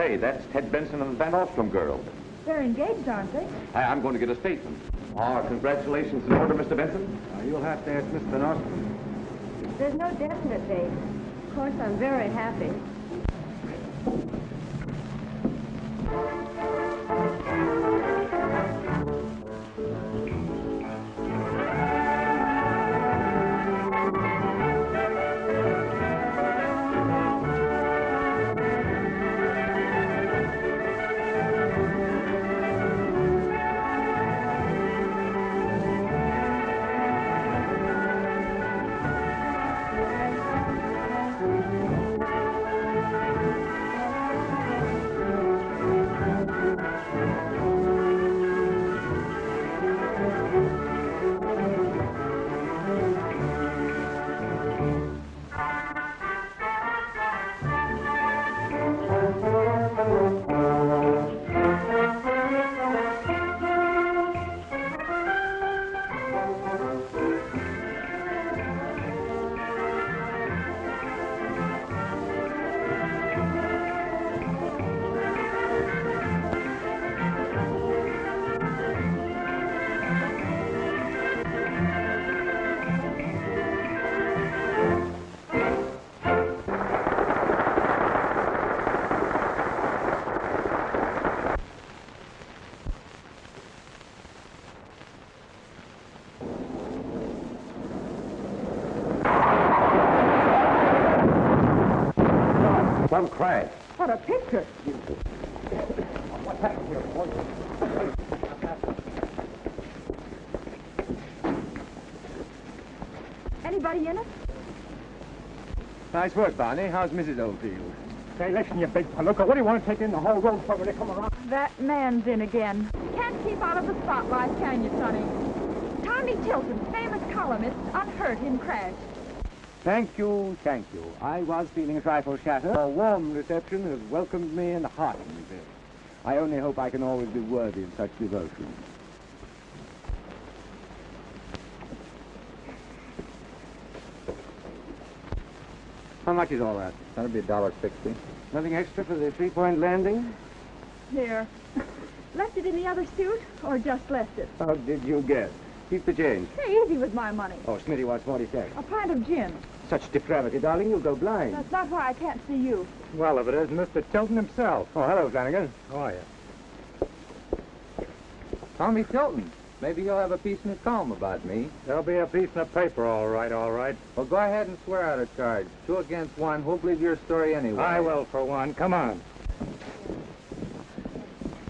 Say, that's Ted Benson and the Van Ostrum girl. They're engaged, aren't they? I'm going to get a statement. Congratulations in order, Mr. Benson. You'll have to ask Miss Van Ostrum. There's no definite date. Of course, I'm very happy. Some crash. What a picture. What's happened here, boy? Anybody in it? Nice work, Barney. How's Mrs. Oldfield? Say, listen, you big palooka. What do you want to take in the whole road for when they come around? That man's in again. Can't keep out of the spotlight, can you, Sonny? Tommy Tilton, famous columnist, unhurt in crash. Thank you, thank you. I was feeling a trifle shattered. A warm reception has welcomed me and heartened me. I only hope I can always be worthy of such devotion. How much is all that? That'll be $1.60. Nothing extra for the three-point landing? Here. Left it in the other suit, or just left it? How did you guess? Keep the change. Hey, easy with my money. Oh, Smitty wants 40 cents. A pint of gin. Such depravity, darling, you'll go blind. That's not why I can't see you. Well, if it isn't Mr. Tilton himself. Oh, hello, Flanagan. How are you? Tommy Tilton. Maybe you'll have a piece in the column about me. There'll be a piece in the paper, all right, all right. Well, go ahead and swear out a charge. 2 against 1. Who'll believe your story anyway? I will, for one. Come on.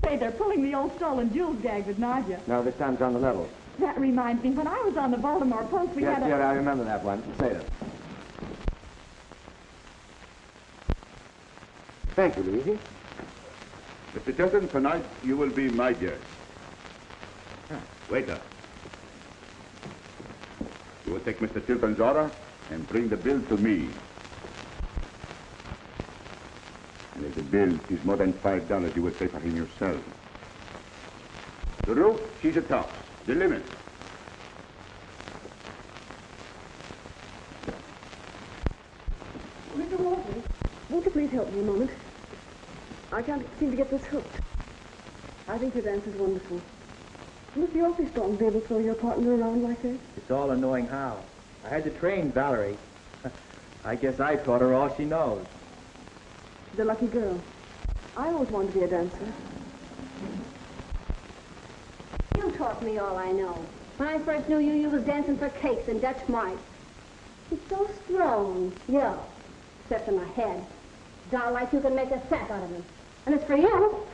Say, they're pulling the old stolen jewels gag with Nadia. No, this time's on the level. That reminds me, when I was on the Baltimore Post, we Yes, had a... dear, I remember that one. Say it. Thank you, Luigi. Mr. Tilton, tonight you will be my guest. Waiter. You will take Mr. Tilton's order and bring the bill to me. And if the bill is more than $5, you will pay for him yourself. The roof, she's a top. The limit. Mr. Walton, won't you please help me a moment? I can't seem to get this hooked. I think your dance is wonderful. You must be awfully strong to be able to throw your partner around like this. It's all annoying how. I had to train Valerie. I guess I taught her all she knows. She's a lucky girl. I always wanted to be a dancer. You taught me all I know. When I first knew you, you was dancing for cakes and Dutch mice. It's so strong, yeah, except in my head. Doll like you can make a sack out of him. And as for you,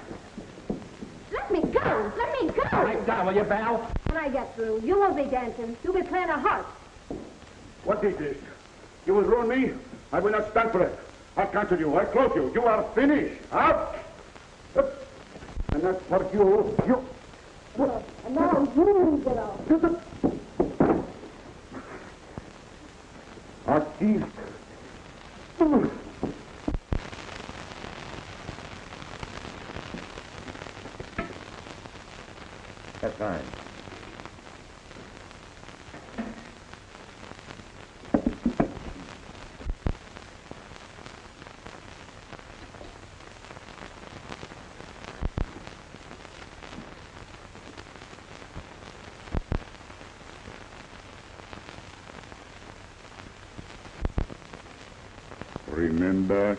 let me go! Let me go! Pipe down, will you, Val? When I get through, you won't be dancing. You'll be playing a harp. What is this? You will ruin me? I will not stand for it. I'll cancel you. I'll close you. You are finished. Out! And that's for you. You... And now you get off. Artiste. That's fine. Remember?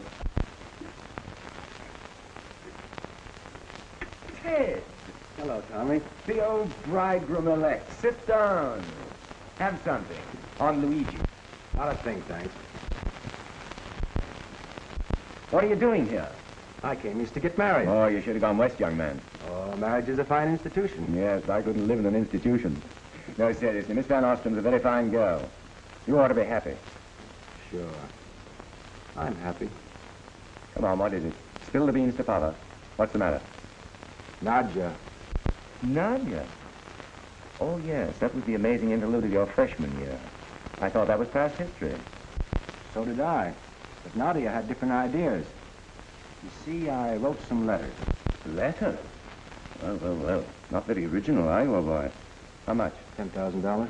Ted! Hello, Tommy. The old bridegroom-elect. Sit down. Have something. On Luigi. Not a thing, thanks. What are you doing here? I came east to get married. Oh, you should have gone west, young man. Oh, marriage is a fine institution. Yes, I couldn't live in an institution. No, seriously, Miss Van Ostrum's a very fine girl. You ought to be happy. Sure. I'm happy. Come on, what is it? Spill the beans to Papa. What's the matter? Nadia. Nadia? Oh, yes, that was the amazing interlude of your freshman year. I thought that was past history. So did I. But Nadia had different ideas. You see, I wrote some letters. Letters? Well. Not very original, are you, old boy? How much? $10,000.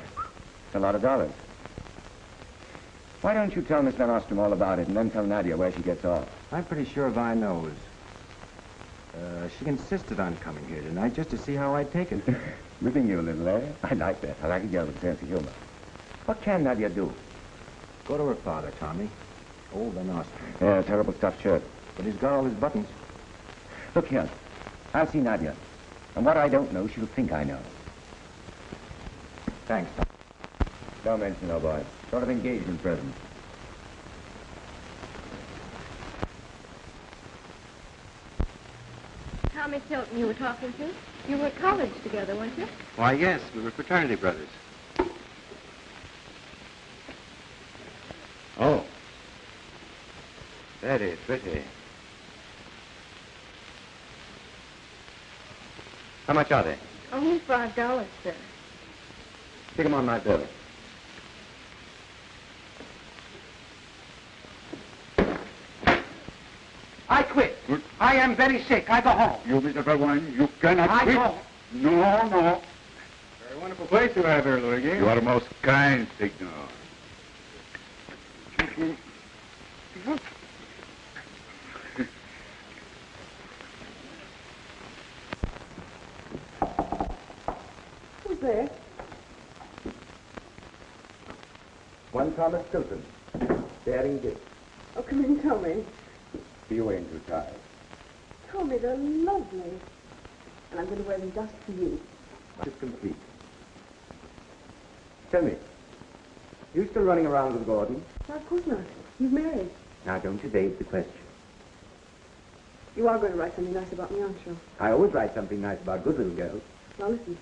A lot of dollars. Why don't you tell Miss Van Ostrum all about it and then tell Nadia where she gets off? I'm pretty sure Vi knows. She insisted on coming here tonight just to see how I'd take it. Ripping you a little, eh? I like that. I like a girl with a sense of humor. What can Nadia do? Go to her father, Tommy. Old Van Ostrum. Yeah, terrible stuffed shirt. But he's got all his buttons. Look here. I'll see Nadia. And what I don't know, she'll think I know. Thanks, Tom. Don't mention, old boy. Sort of engagement present. Tommy Tilton you were talking to? You were at college together, weren't you? Why, yes, we were fraternity brothers. Oh. Very pretty. How much are they? Only $5, sir. Stick them on my bill. I quit. I am very sick. I go home. You, Mr. Verwine, you cannot I quit. go. No. Very wonderful place you have here, Luigi. You are most kind, Signor. Who's there? One Thomas Tilton. Daring gift. Oh, come in, Tommy. You ain't too tired. Tommy, they're lovely. And I'm going to wear them just for you. It's complete. Tell me, you still running around with Gordon? No, of course not. You've married. Now, don't evade the question. You are going to write something nice about me, aren't you? I always write something nice about good little girls. Now, listen.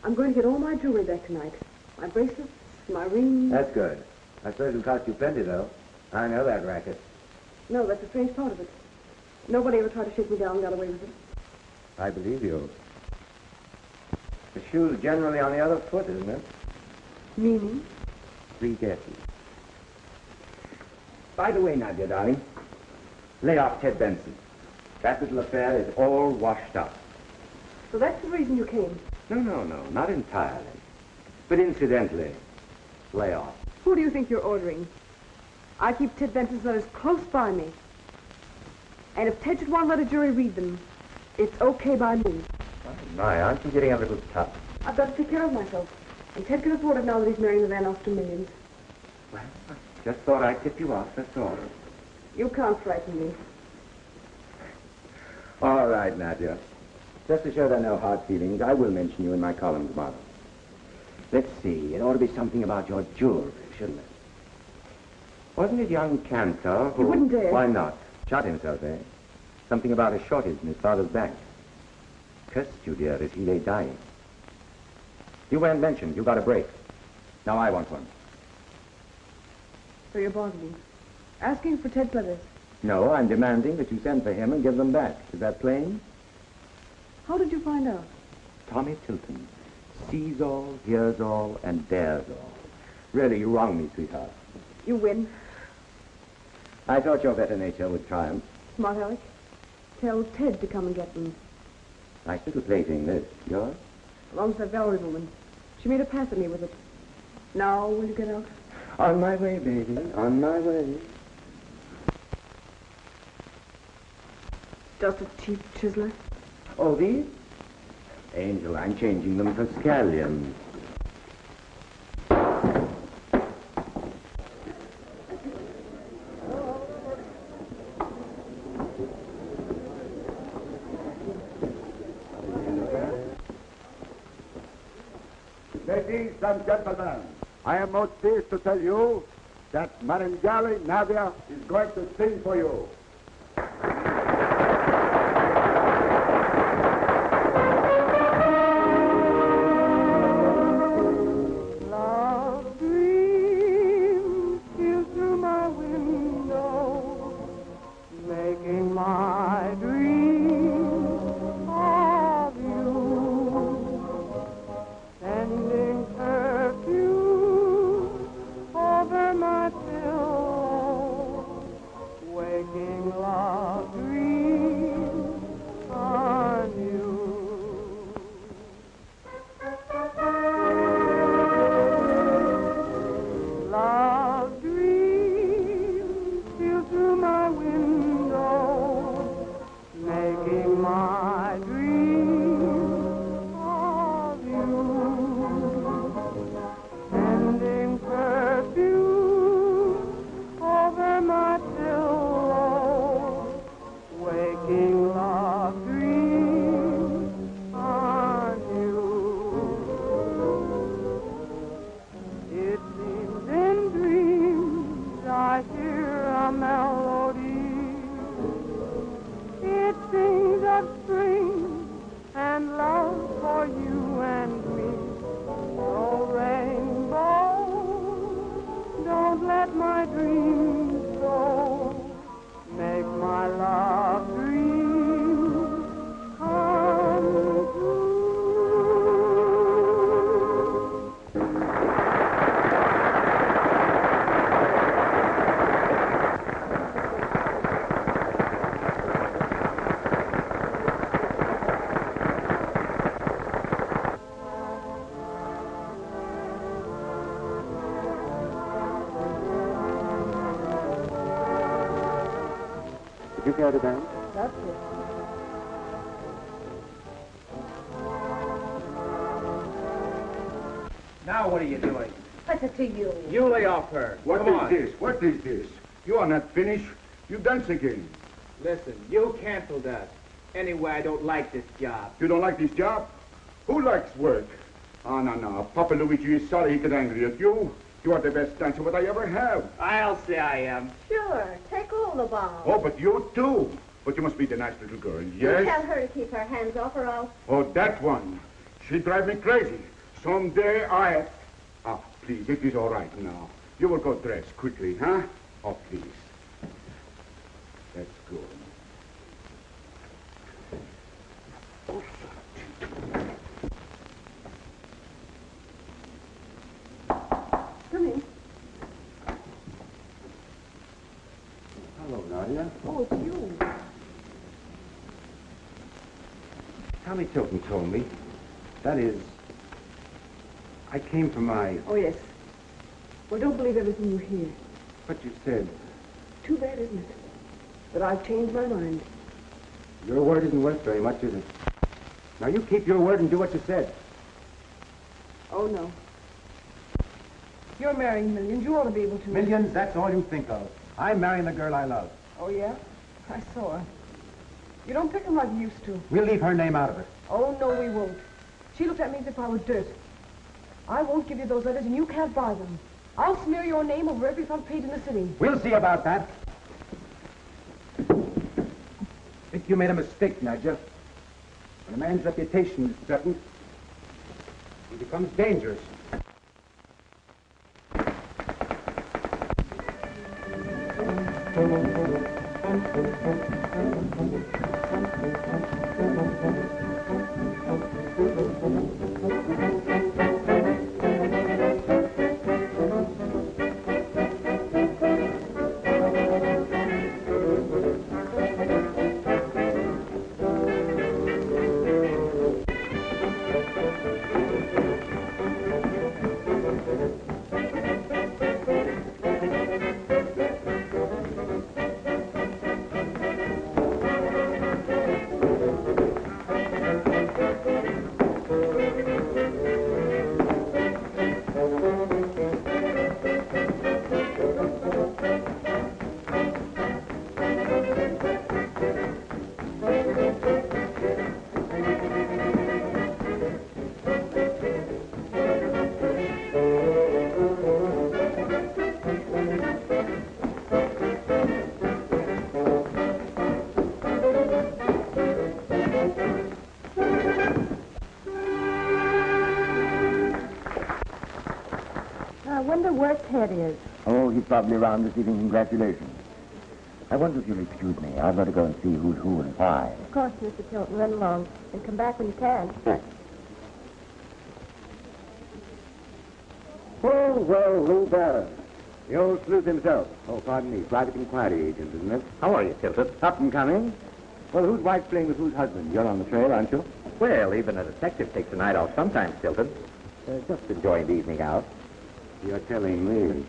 I'm going to get all my jewelry back tonight. My bracelets, my rings. That's good. I suppose it'll cost you plenty, though. I know that racket. No, that's a strange part of it. Nobody ever tried to shake me down and got away with it. I believe you. The shoe's generally on the other foot, isn't it? Meaning? 3 guesses. By the way, Nadia, darling, lay off Ted Benson. That little affair is all washed up. So that's the reason you came. No, not entirely. But incidentally, lay off. Who do you think you're ordering? I keep Ted Benson's letters close by me. And if Ted should want to let a jury read them, it's okay by me. My, aren't you getting a little tough? I've got to take care of myself. And Ted can afford it now that he's marrying the Van Ostrum millions. Well, I just thought I'd tip you off, that's all. You can't frighten me. All right, Nadia. Just to show there are no hard feelings, I will mention you in my column tomorrow. Let's see, it ought to be something about your jewelry, shouldn't it? Wasn't it young Cantor who... You wouldn't dare. Why not? Shot himself, eh? Something about a shortage in his father's bank. Cursed you, dear, as he lay dying. You weren't mentioned. You got a break. Now I want one. So you're bargaining. Asking for Ted's letters. No, I'm demanding that you send for him and give them back. Is that plain? How did you find out? Tommy Tilton sees all, hears all, and dares all. Really, you wrong me, sweetheart. You win. I thought your better nature would triumph. Smart Alec. Tell Ted to come and get them. Nice little plaything, this. Yours? Along with that Valerie woman. She made a pass at me with it. Now, will you get out? On my way, baby. On my way. Just a cheap chiseler. Oh, these? Angel, I'm changing them for scallions. Ladies and gentlemen, I am most pleased to tell you that Marion Schilling, Nadia, is going to sing for you. Did you care to dance? That's it. Now what are you doing? What's it to you? You lay off her. What Come is on. this? What is this? You are not finished. You dance again. Listen, you cancel that. Anyway, I don't like this job. You don't like this job? Who likes work? Oh, no. Papa Luigi is sorry he got angry at you. You are the best dancer that I ever have. I'll say I am. Sure. Take all the balls. Oh, but you too. But you must be the nice little girl, You yes? tell her to keep her hands off or else. Oh, that one. She drive me crazy. Someday I... Ah, please, it is all right now. You will go dress quickly, huh? Oh, please. That's good. Come in. Hello, Nadia. Oh, it's you. Tommy Tilton told me. That is, I came for my... Oh, yes. Well, don't believe everything you hear. What you said. Too bad, isn't it? But I've changed my mind. Your word isn't worth very much, is it? Now, you keep your word and do what you said. Oh, no. You're marrying millions. You ought to be able to. Millions, that's all you think of. I'm marrying the girl I love. Oh, yeah? I saw her. You don't pick 'em like you used to. We'll leave her name out of it. Oh, no, we won't. She looked at me as if I were dirt. I won't give you those letters, and you can't buy them. I'll smear your name over every front page in the city. We'll see about that. I think you made a mistake, Nadia. When a man's reputation is threatened, he becomes dangerous. Ted is? Oh, he's probably around receiving congratulations. I wonder if you'll excuse me. I've got to go and see who's who and why. Of course, Mr. Tilton. Run along. And come back when you can. Thanks. Oh, well, Lou Barron. The old sleuth himself. Oh, pardon me. Private inquiry agent, isn't it? How are you, Tilton? Up and coming. Well, whose wife's playing with whose husband? You're on the trail, aren't you? Well, even a detective takes a night off sometimes, Tilton. Just enjoying the evening out. You're telling me.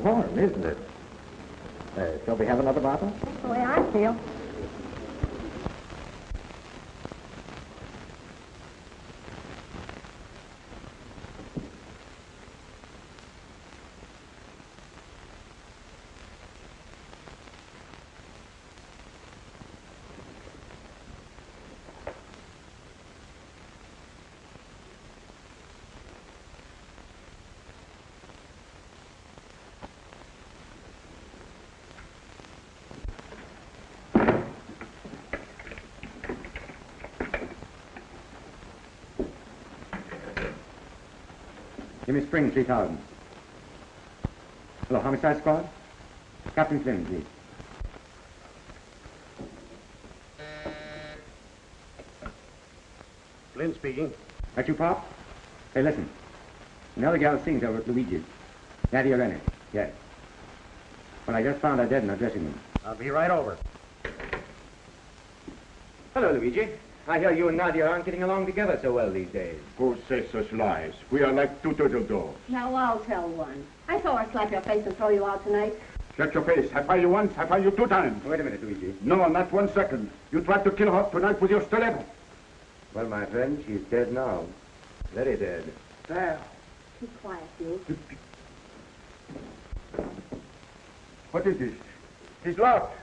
Warm, isn't it? Shall we have another bottle? That's the way I feel. Give me Spring, 3,000. Hello, Homicide Squad? Captain Flynn, please. Flynn speaking. That you, Pop? Hey, listen. Another gal sings over at Luigi's. Nadia Renee. Yes. Well, I just found her dead in her dressing room. I'll be right over. Hello, Luigi. I hear you and Nadia aren't getting along together so well these days. Who says such lies? We are like two turtle doves. Now, I'll tell one. I saw her slap your face and throw you out tonight. Shut your face. I fire you once, I fire you 2 times. Wait a minute, Luigi. No, not 1 second. You tried to kill her tonight with your stiletto. Well, my friend, she's dead now. Very dead. There. Keep quiet, you. What is this? It's locked.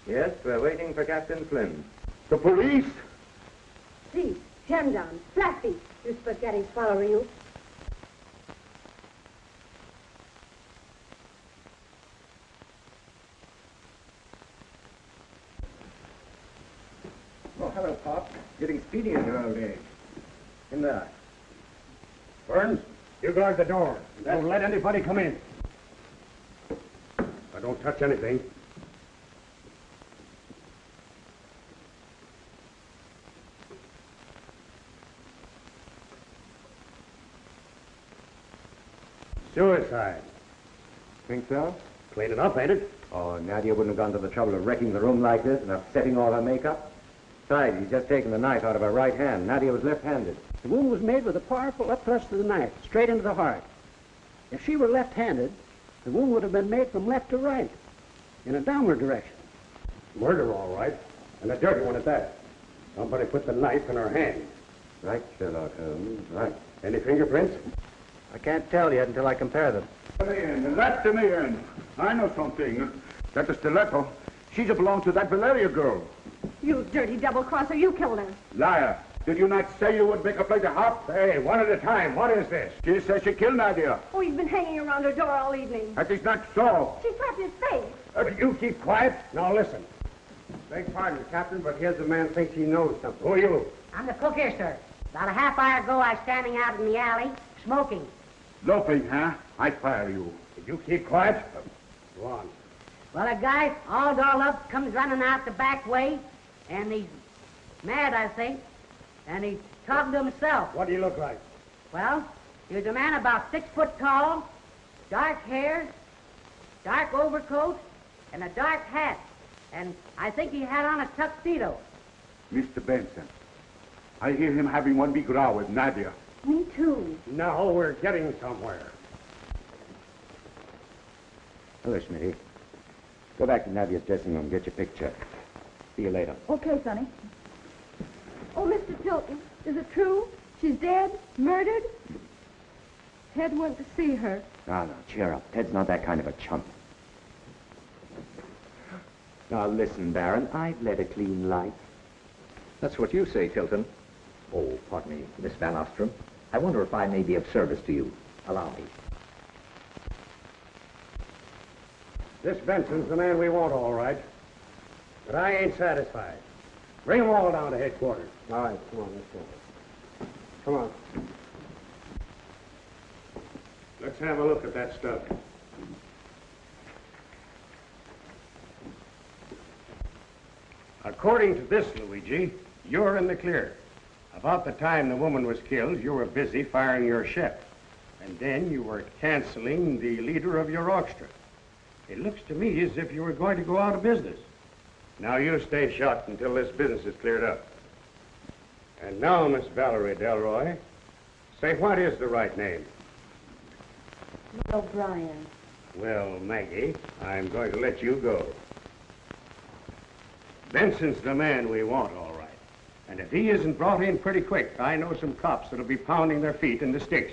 Yes, we're waiting for Captain Flynn. The police? Please, turn down. Flat feet. You spaghetti's following you. Oh, hello, Pop. Getting speedy in your old age. In there. Burns, you guard the door. Don't let anybody come in. I don't touch anything. Suicide. Think so? Plain enough, ain't it? Oh, Nadia wouldn't have gone to the trouble of wrecking the room like this and upsetting all her makeup. Besides, he's just taken the knife out of her right hand. Nadia was left-handed. The wound was made with a powerful upthrust of the knife, straight into the heart. If she were left-handed, the wound would have been made from left to right, in a downward direction. Murder, all right. And a dirty one at that. Somebody put the knife in her hand. Right, Sherlock Holmes, right. Any fingerprints? I can't tell yet until I compare them. That's in the end. I know something. That the stiletto, she belonged to that Valeria girl. You dirty double-crosser, you killed her. Liar. Did you not say you would make her play the harp? Hey, one at a time. What is this? She says she killed Nadia. Oh, he's been hanging around her door all evening. That is not so. She slapped his face. You keep quiet. Now listen. Beg pardon, Captain, but here's the man thinks he knows something. Who are you? I'm the cook here, sir. About a half hour ago, I was standing out in the alley, smoking. Loafing, huh? I fire you. Did you keep quiet? Go on. Well, a guy, all dolled up, comes running out the back way, and he's mad, I think, and he's talking to himself. What do you look like? Well, he was a man about 6 foot tall, dark hair, dark overcoat, and a dark hat. And I think he had on a tuxedo. Mr. Benson. I hear him having one big row with Nadia. Me too. Now we're getting somewhere. Hello, Smitty. Go back to Nadia's dressing room, get your picture. See you later. Okay, Sonny. Oh, Mr. Tilton, is it true? She's dead? Murdered? Ted went to see her. No, cheer up. Ted's not that kind of a chump. Now, listen, Baron, I've led a clean life. That's what you say, Tilton. Oh, pardon me, Miss Van Ostrum. I wonder if I may be of service to you. Allow me. This Benson's the man we want, all right. But I ain't satisfied. Bring them all down to headquarters. All right, come on, let's go. Come on. Let's have a look at that stuff. According to this, Luigi, you're in the clear. About the time the woman was killed, you were busy firing your chef. And then you were canceling the leader of your orchestra. It looks to me as if you were going to go out of business. Now you stay shut until this business is cleared up. And now, Miss Valerie Delroy, say what is the right name? O'Brien. Well, Maggie, I'm going to let you go. Benson's the man we want, all right. And if he isn't brought in pretty quick, I know some cops that'll be pounding their feet in the sticks.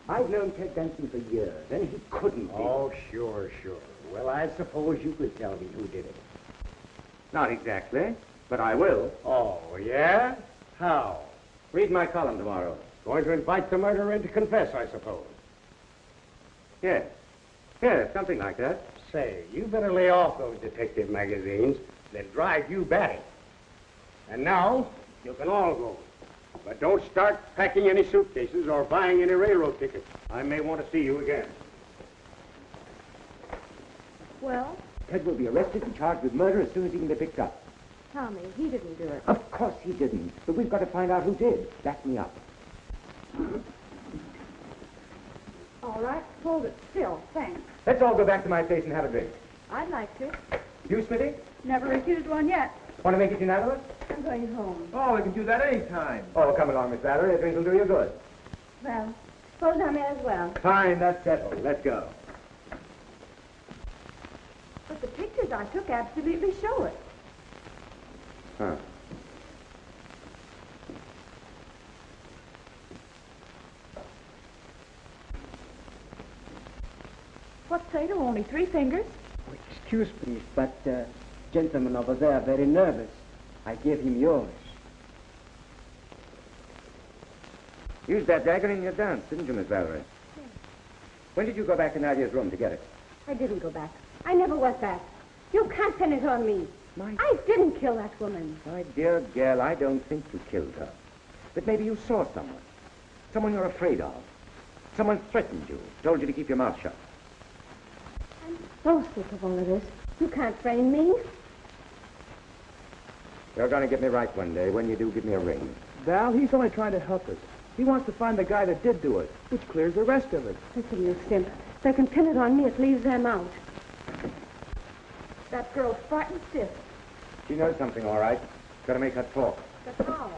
I've known Ted Benson for years, and he couldn't be. Oh, sure. Well, I suppose you could tell me who did it. Not exactly, but I will. Oh, yeah? How? Read my column tomorrow. Going to invite the murderer in to confess, I suppose. Yes, something like that. Say, you better lay off those detective magazines. They'll drive you batty. And now, you can all go. But don't start packing any suitcases or buying any railroad tickets. I may want to see you again. Well, Ted will be arrested and charged with murder as soon as he can be picked up. Tommy, he didn't do it. Of course he didn't, but we've got to find out who did. Back me up. All right, hold it still. Thanks. Let's all go back to my place and have a drink. I'd like to. You, Smitty? Never refused one yet. Want to make it unanimous? I'm going home. Oh, we can do that any time. Oh, come along, Miss Valerie. A drink will do you good. Well, suppose I may as well. Fine, that's settled. Let's go. But the pictures I took absolutely show it. Huh. What's Sato? Only 3 fingers? Oh, excuse me, but gentleman over there very nervous. I gave him yours. Used that dagger in your dance, didn't you, Miss Valerie? Yes. When did you go back to Nadia's room to get it? I didn't go back. I never went back. You can't pin it on me. I didn't kill that woman. My dear girl, I don't think you killed her. But maybe you saw someone. Someone you're afraid of. Someone threatened you, told you to keep your mouth shut. I'm so sick of all of this. You can't frame me. You're going to get me right one day. When you do, give me a ring. Val, he's only trying to help us. He wants to find the guy that did do it, which clears the rest of it. Listen, you simp. If they can pin it on me, it leaves them out. That girl's frightened stiff. She knows something, all right. Got to make her talk. But how?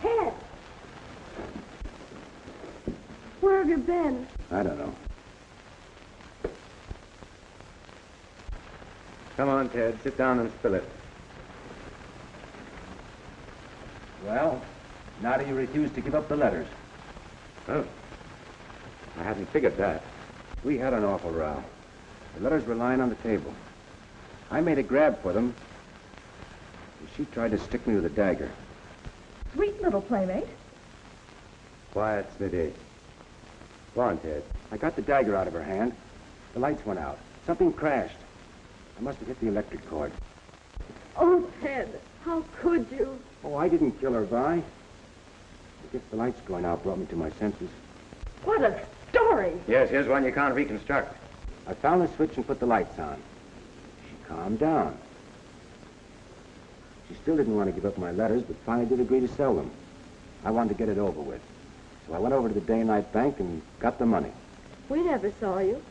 Ted! Where have you been? I don't know. Come on, Ted. Sit down and spill it. Well, Nadia refused to give up the letters. Oh. I hadn't figured that. We had an awful row. The letters were lying on the table. I made a grab for them, and she tried to stick me with a dagger. Sweet little playmate. Quiet, Smitty. Go on, Ted. I got the dagger out of her hand. The lights went out. Something crashed. I must have hit the electric cord. Oh, Ted, how could you? Oh, I didn't kill her, Vi. I guess the lights going out brought me to my senses. What a story. Yes, here's one you can't reconstruct. I found the switch and put the lights on. She calmed down. She still didn't want to give up my letters, but finally did agree to sell them. I wanted to get it over with. So I went over to the day-night bank and got the money. We never saw you.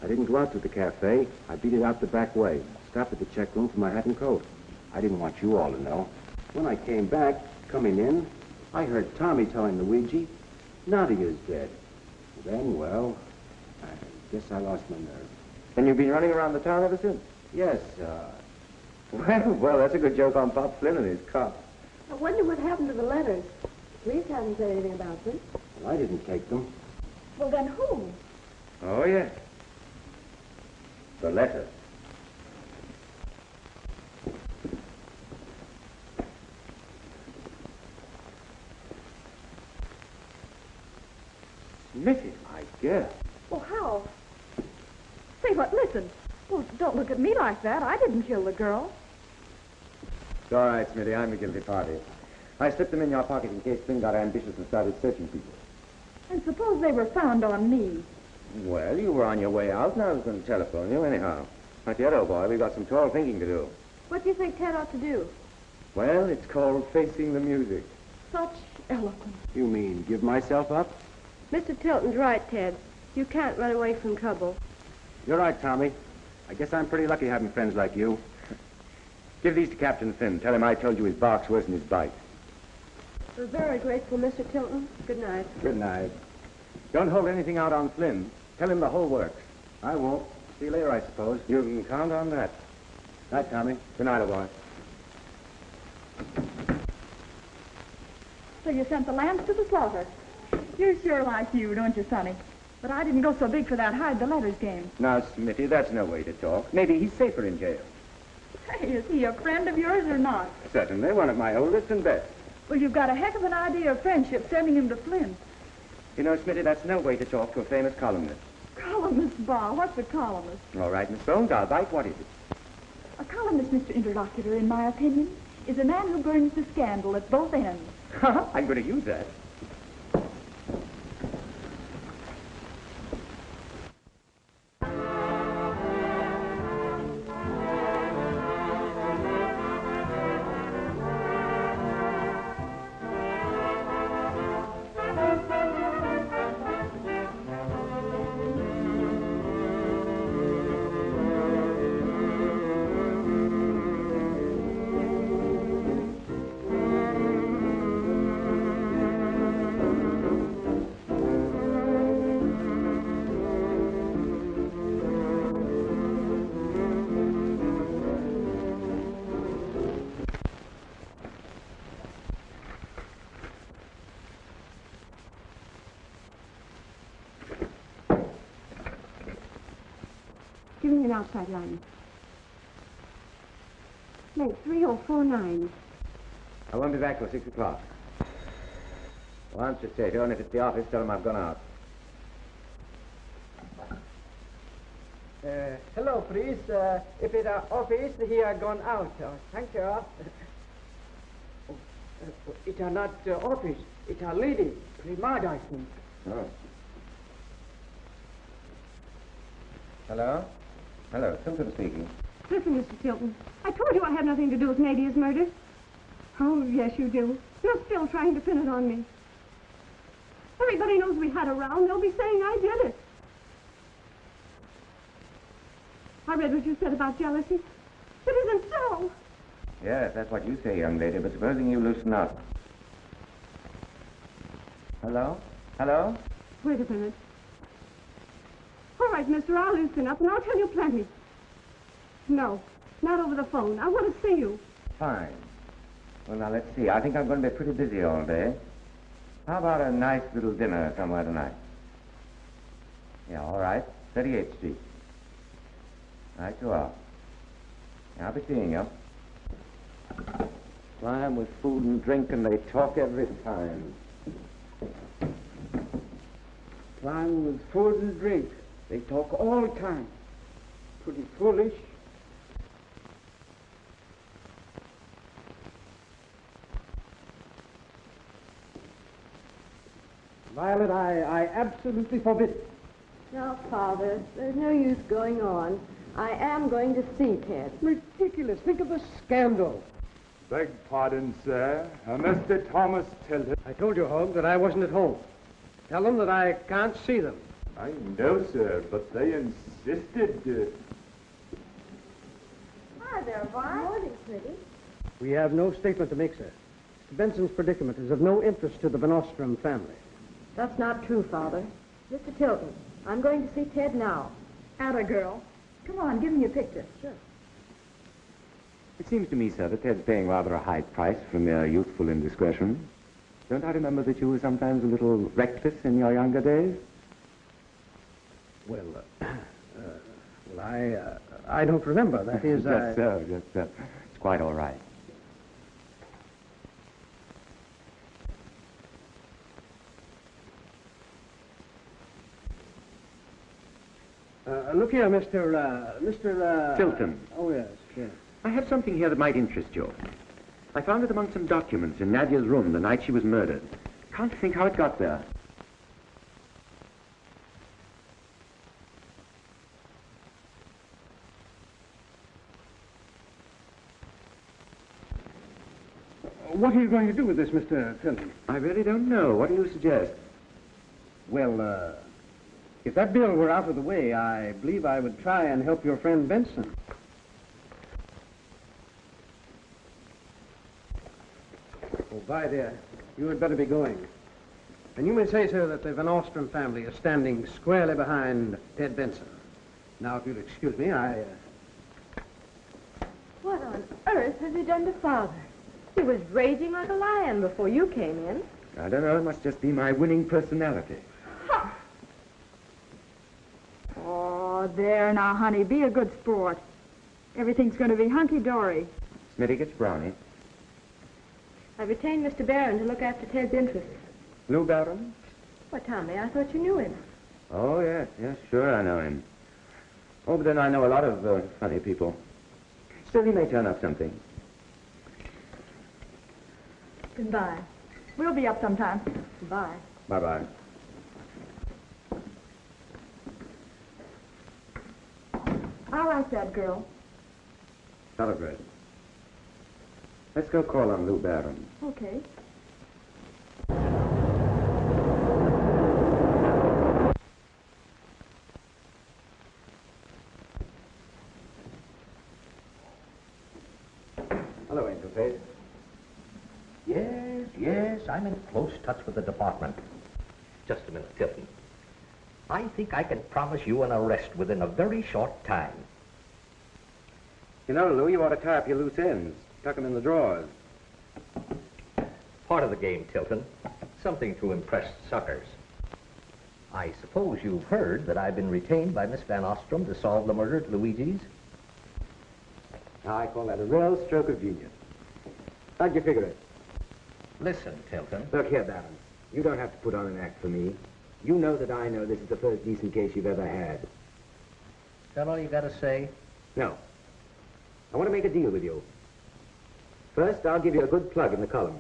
I didn't go out to the cafe. I beat it out the back way. Stopped at the check room for my hat and coat. I didn't want you all to know. When I came back, coming in, I heard Tommy telling Luigi, Nadia's dead. Then, well, I guess I lost my nerve. And you've been running around the town ever since? Yes, Well, that's a good joke on Pop Flynn and his cop. I wonder what happened to the letters. Police haven't said anything about them. well, I didn't take them. Well, then who? Oh, yes. The letter. Smitty, I guess. Well, how? Say what, listen. Well, don't look at me like that. I didn't kill the girl. It's all right, Smitty. I'm the guilty party. I slipped them in your pocket in case Flynn got ambitious and started searching people. And suppose they were found on me. Well, you were on your way out, and I was going to telephone you anyhow. Not yet, old boy. We've got some tall thinking to do. What do you think Ted ought to do? Well, it's called facing the music. Such eloquence. You mean give myself up? Mr. Tilton's right, Ted. You can't run away from trouble. You're right, Tommy. I guess I'm pretty lucky having friends like you. Give these to Captain Finn. Tell him I told you his bark's worse than his bite. We're very grateful, Mr. Tilton. Good night. Good night. Don't hold anything out on Flynn. Tell him the whole works. I won't. See you later, I suppose. You can count on that. Night, Tommy. Good night, old boy. So you sent the lambs to the slaughter. You're sure like you, don't you, Sonny? But I didn't go so big for that hide the letters game. Now, Smitty, that's no way to talk. Maybe he's safer in jail. Hey, is he a friend of yours or not? Certainly, one of my oldest and best. Well, you've got a heck of an idea of friendship sending him to Flint. You know, Smitty, that's no way to talk to a famous columnist. Columnist, Barr. What's a columnist? All right, Miss Bones, I'll bite. What is it? A columnist, Mr. Interlocutor, in my opinion, is a man who burns the scandal at both ends. I'm going to use that. Give me an outside line. Length 3049. I won't be back till 6 o'clock. Once you say to, and if it's the office, tell them I've gone out. Hello, please. If it's office, he are gone out. Thank you. It's not office. It's a lady. Primada, I think. Oh. Hello? Hello, Tilton speaking. Listen, Mr. Tilton. I told you I had nothing to do with Nadia's murder. Oh, yes, you do. You're still trying to pin it on me. Everybody knows we had a row. They'll be saying I did it. I read what you said about jealousy. It isn't so. Yes, that's what you say, young lady, but supposing you loosen up. Hello? Hello? Wait a minute. All right, mister, I'll loosen up, and I'll tell you plenty. No, not over the phone. I want to see you. Fine. Well, now, let's see. I think I'm going to be pretty busy all day. How about a nice little dinner somewhere tonight? Yeah, all right. 38th Street. Right you are. I'll be seeing you. Fly 'em with food and drink, and they talk every time. Flying with food and drink. They talk all the time. Pretty foolish. Violet, I absolutely forbid it. No, Father, there's no use going on. I am going to see Ted. Ridiculous. Think of the scandal. Beg pardon, sir. Mr. Thomas Tilton. I told you, Holmes, that I wasn't at home. Tell them that I can't see them. I know, sir, but they insisted. Hi there, Vi. Morning, Smitty. We have no statement to make, sir. Mr. Benson's predicament is of no interest to the Van Ostrum family. That's not true, Father. Mr. Tilton, I'm going to see Ted now. Atta girl. Come on, give me a picture. Sure. It seems to me, sir, that Ted's paying rather a high price for mere youthful indiscretion. Don't I remember that you were sometimes a little reckless in your younger days? Well, I don't remember. That is, Just so, just so. It's quite all right. Look here, Mr. Tilton. Oh, yes, yes. I have something here that might interest you. I found it among some documents in Nadia's room the night she was murdered. Can't think how it got there. What are you going to do with this, Mr. Tilton? I really don't know. What do you suggest? Well, if that bill were out of the way, I believe I would try and help your friend Benson. Oh, Vi, dear, you had better be going. And you may say, sir, that the Van Ostrum family is standing squarely behind Ted Benson. Now, if you'll excuse me, What on earth has he done to Father? He was raging like a lion before you came in. I don't know. It must just be my winning personality. Oh, there now, honey. Be a good sport. Everything's going to be hunky-dory. Smitty gets brownie. I retained Mr. Barron to look after Ted's interests. Lou Barron? Why, Tommy, I thought you knew him. Oh, yes, sure I know him. Oh, but then I know a lot of funny people. Still, he may turn up something. Goodbye. We'll be up sometime. Goodbye. Bye-bye. I like that girl. Celebrate. Let's go call on Lou Barron. Okay. Hello, Angel Face. Yes, I'm in close touch with the department. Just a minute, Tilton. I think I can promise you an arrest within a very short time. You know, Lou, you ought to tie up your loose ends. Tuck them in the drawers. Part of the game, Tilton. Something to impress suckers. I suppose you've heard that I've been retained by Miss Van Ostrum to solve the murder at Luigi's? I call that a real stroke of genius. How'd you figure it? Listen, Tilton. Look here, Barron. You don't have to put on an act for me. You know that I know this is the first decent case you've ever had. Is that all you got to say? No. I want to make a deal with you. First, I'll give you a good plug in the column.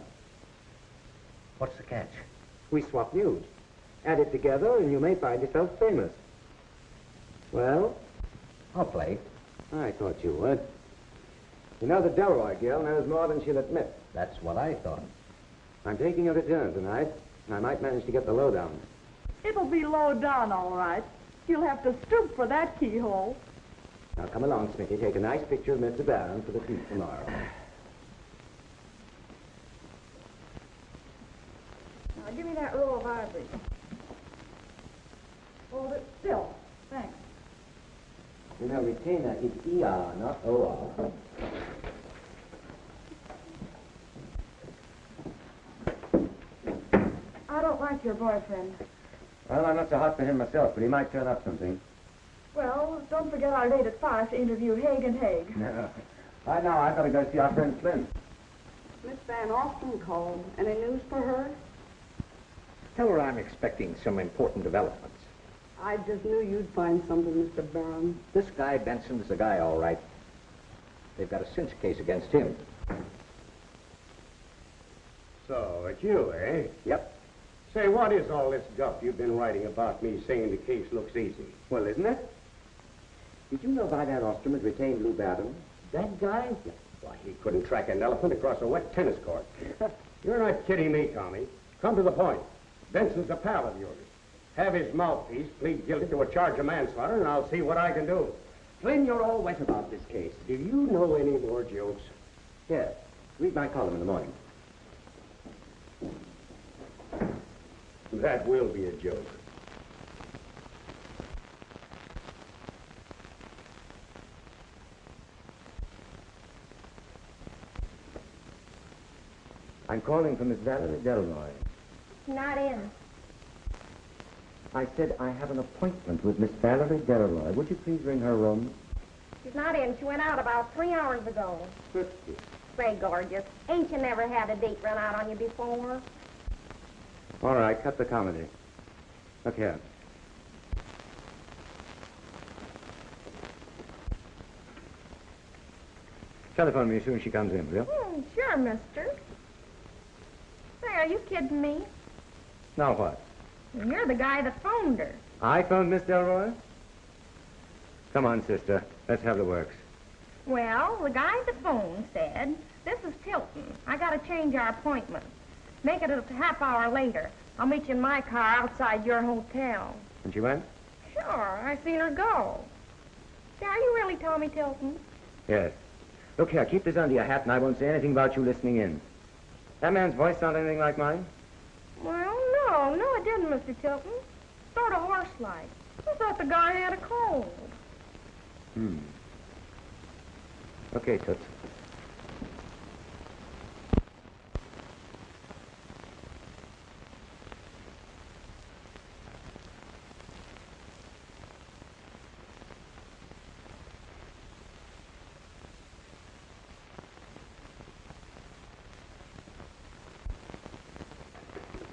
What's the catch? We swap news. Add it together, and you may find yourself famous. Well? I'll play. I thought you would. You know, the Delroy girl knows more than she'll admit. That's what I thought. I'm taking her to dinner tonight, and I might manage to get the lowdown. It'll be low down, all right. You'll have to stoop for that keyhole. Now, come along, Smitty. Take a nice picture of Mr. Barron for the feast tomorrow. Now, give me that roll of ivory. Hold it still. Thanks. You know, retainer is ER, not OR. I don't like your boyfriend. Well, I'm not so hot for him myself, but he might turn up something. Well, don't forget our date at 5 to interview Haig and Haig. No. Right now, I've got to go see our friend Flynn. Miss Van Ostrum called. Any news for her? Tell her I'm expecting some important developments. I just knew you'd find something, Mr. Barron. This guy Benson's the guy, all right. They've got a cinch case against him. So, it's you, eh? Yep. Say, what is all this guff you've been writing about me saying the case looks easy? Well, isn't it? Did you know Vi Van Ostrum had retained Lou Barron? That guy? Why, he couldn't track an elephant across a wet tennis court. You're not kidding me, Tommy. Come to the point. Benson's a pal of yours. Have his mouthpiece plead guilty to a charge of manslaughter, and I'll see what I can do. Flynn, you're all wet about this case. Do you know any more jokes? Yes. Read my column in the morning. That will be a joke. I'm calling for Miss Valerie Delroy. Not in. I said I have an appointment with Miss Valerie Delroy. Would you please ring her room? She's not in. She went out about 3 hours ago. Say, gorgeous, ain't you never had a date run out on you before? All right, cut the comedy. Look here. Telephone me as soon as she comes in, will you? Sure, mister. Say, are you kidding me? Now what? You're the guy that phoned her. I phoned Miss Delroy? Come on, sister. Let's have the works. Well, the guy at the phone said, "This is Tilton. I gotta change our appointment. Make it a half hour later. I'll meet you in my car outside your hotel." And she went? Sure, I seen her go. Say, are you really Tommy Tilton? Yes. Look here, keep this under your hat and I won't say anything about you listening in. That man's voice sound anything like mine? Well, no, it didn't, Mr. Tilton. Sort of horse-like. I thought the guy had a cold. Okay, Toots.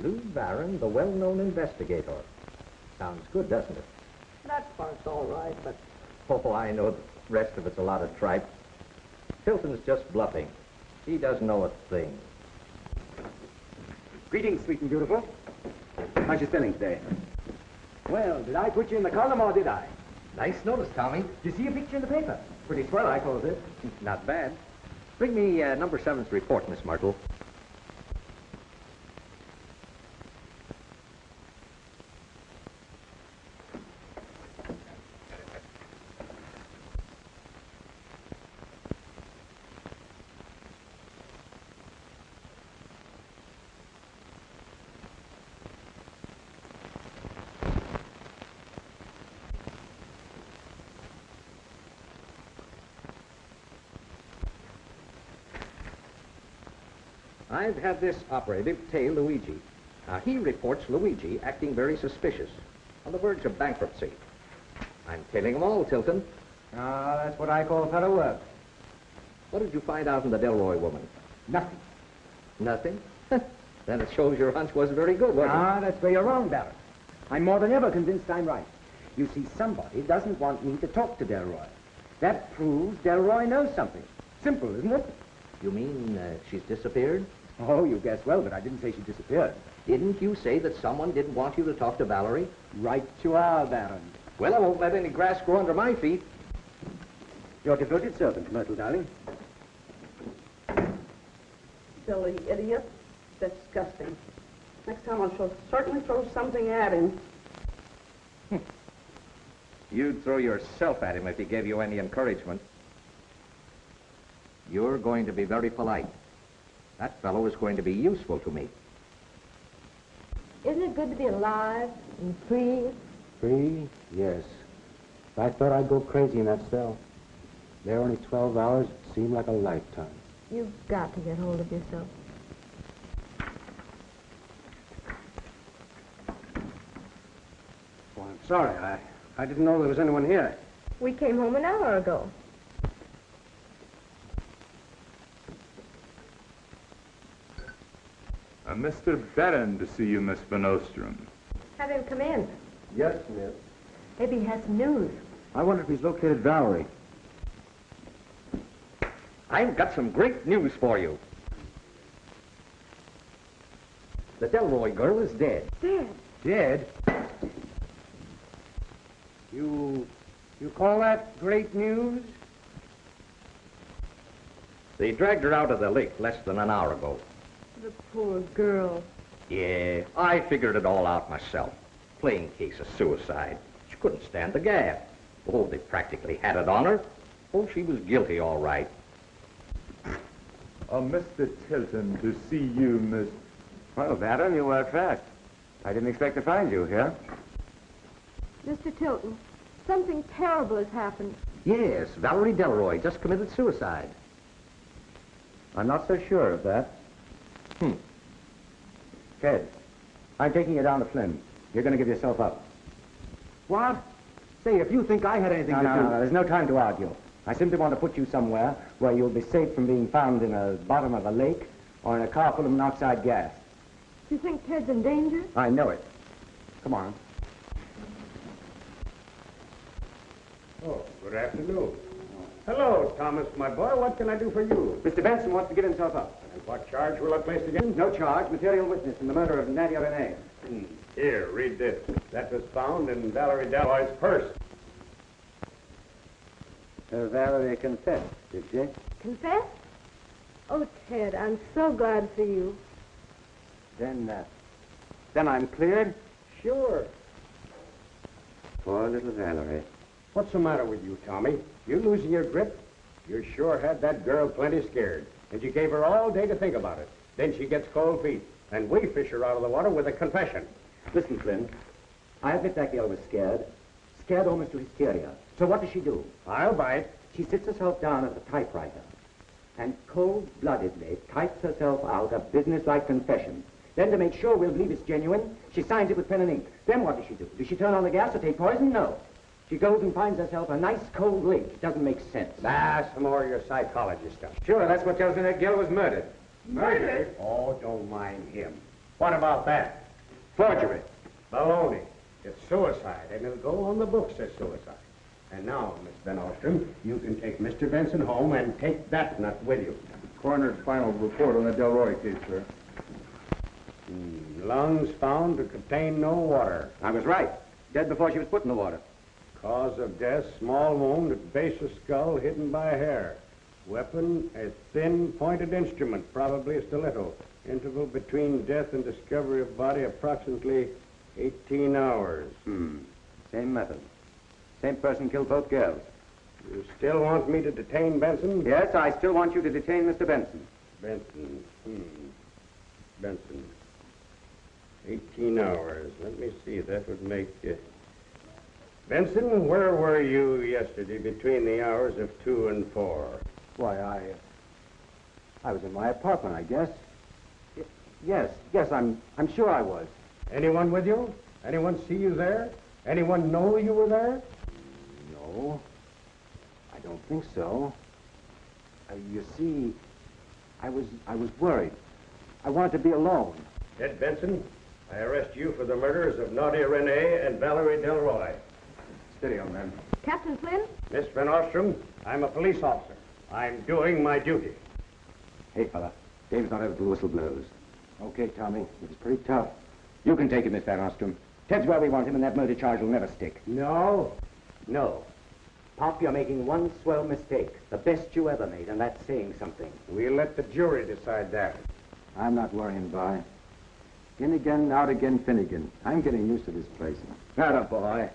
Lou Barron, the well-known investigator. Sounds good, doesn't it? That part's all right, but... Oh, I know the rest of it's a lot of tripe. Tilton's just bluffing. He doesn't know a thing. Greetings, sweet and beautiful. How's your spelling today? Well, did I put you in the column or did I? Nice notice, Tommy. Did you see a picture in the paper? Pretty swell, I calls it. Not bad. Bring me number 7's report, Miss Myrtle. I've had this operative tail Luigi. Now, he reports Luigi acting very suspicious, on the verge of bankruptcy. I'm tailing them all, Tilton. Ah, that's what I call thorough work. What did you find out from the Delroy woman? Nothing. Nothing? Then it shows your hunch wasn't very good, was it? Ah, that's where you're wrong, Barrett. I'm more than ever convinced I'm right. You see, somebody doesn't want me to talk to Delroy. That proves Delroy knows something. Simple, isn't it? You mean she's disappeared? Oh, you guess well, but I didn't say she disappeared. Didn't you say that someone didn't want you to talk to Valerie? Right you are, Baron. Well, I won't let any grass grow under my feet. Your devoted servant, Myrtle, darling. Silly idiot. Disgusting. Next time I shall certainly throw something at him. You'd throw yourself at him if he gave you any encouragement. You're going to be very polite. That fellow is going to be useful to me. Isn't it good to be alive and free? Free? Yes. I thought I'd go crazy in that cell. There only 12 hours. It seemed like a lifetime. You've got to get hold of yourself. Well, I'm sorry. I didn't know there was anyone here. We came home an hour ago. Mr. Barron to see you, Miss Van Ostrum. Have him come in. Yes, miss. Maybe he has some news. I wonder if he's located Valerie. I've got some great news for you. The Delroy girl is dead. Dead? Dead? You call that great news? They dragged her out of the lake less than an hour ago. The poor girl. Yeah, I figured it all out myself. Plain case of suicide. She couldn't stand the gas. Oh, they practically had it on her. Oh, she was guilty, all right. Mr. Tilton to see you, Miss... Well, Baron, you work fast. I didn't expect to find you here. Mr. Tilton, something terrible has happened. Yes, Valerie Delroy just committed suicide. I'm not so sure of that. Ted, I'm taking you down to Flynn. You're going to give yourself up. What? Say, if you think I had anything to do... No, there's no time to argue. I simply want to put you somewhere where you'll be safe from being found in the bottom of a lake or in a car full of monoxide gas. Do you think Ted's in danger? I know it. Come on. Oh, good afternoon. Hello, Thomas, my boy. What can I do for you? Mr. Benson wants to give himself up. And what charge will I place against? No charge. Material witness in the murder of Nadia Renee. Here, read this. That was found in Valerie Delroy's purse. Valerie confessed, did she? Confess? Oh, Ted, I'm so glad for you. Then I'm cleared? Sure. Poor little Valerie. What's the matter with you, Tommy? You losing your grip? You sure had that girl plenty scared. And you gave her all day to think about it. Then she gets cold feet. And we fish her out of the water with a confession. Listen, Flynn. I admit that girl was scared. Scared almost to hysteria. So what does she do? I'll buy it. She sits herself down at the typewriter and cold-bloodedly types herself out a business-like confession. Then, to make sure we'll believe it's genuine, she signs it with pen and ink. Then what does she do? Does she turn on the gas or take poison? No. She goes and finds herself a nice cold lake. It doesn't make sense. Some more of your psychology stuff. Sure, that's what tells me that girl was murdered. Murdered? Oh, don't mind him. What about that? Forgery. Baloney. It's suicide, and it'll go on the books as suicide. And now, Miss Van Ostrum, you can take Mr. Benson home and take that nut with you. Coroner's final report on the Delroy case, sir. Lungs found to contain no water. I was right. Dead before she was put in the water. Cause of death, small wound at base of skull hidden by hair. Weapon, a thin, pointed instrument, probably a stiletto. Interval between death and discovery of body, approximately 18 hours. Same method. Same person killed both girls. You still want me to detain Benson? Yes, I still want you to detain Mr. Benson. Benson. Benson. 18 hours. Let me see. That would make... Benson, where were you yesterday between the hours of 2 and 4? Why, I was in my apartment, I guess. Yes, I'm sure I was. Anyone with you? Anyone see you there? Anyone know you were there? No, I don't think so. You see, I was worried. I wanted to be alone. Ted Benson, I arrest you for the murders of Nadia Renee and Valerie Delroy. Steady on, man. Captain Flynn? Miss Van Ostrum, I'm a police officer. I'm doing my duty. Hey, fella. Dave's not over till the whistle blows. Okay, Tommy. It was pretty tough. You can take it, Miss Van Ostrum. Ted's where we want him, and that murder charge will never stick. No. Pop, you're making one swell mistake. The best you ever made, and that's saying something. We'll let the jury decide that. I'm not worrying, Vi. In again, out again, Finnegan. I'm getting used to this place. Atta boy.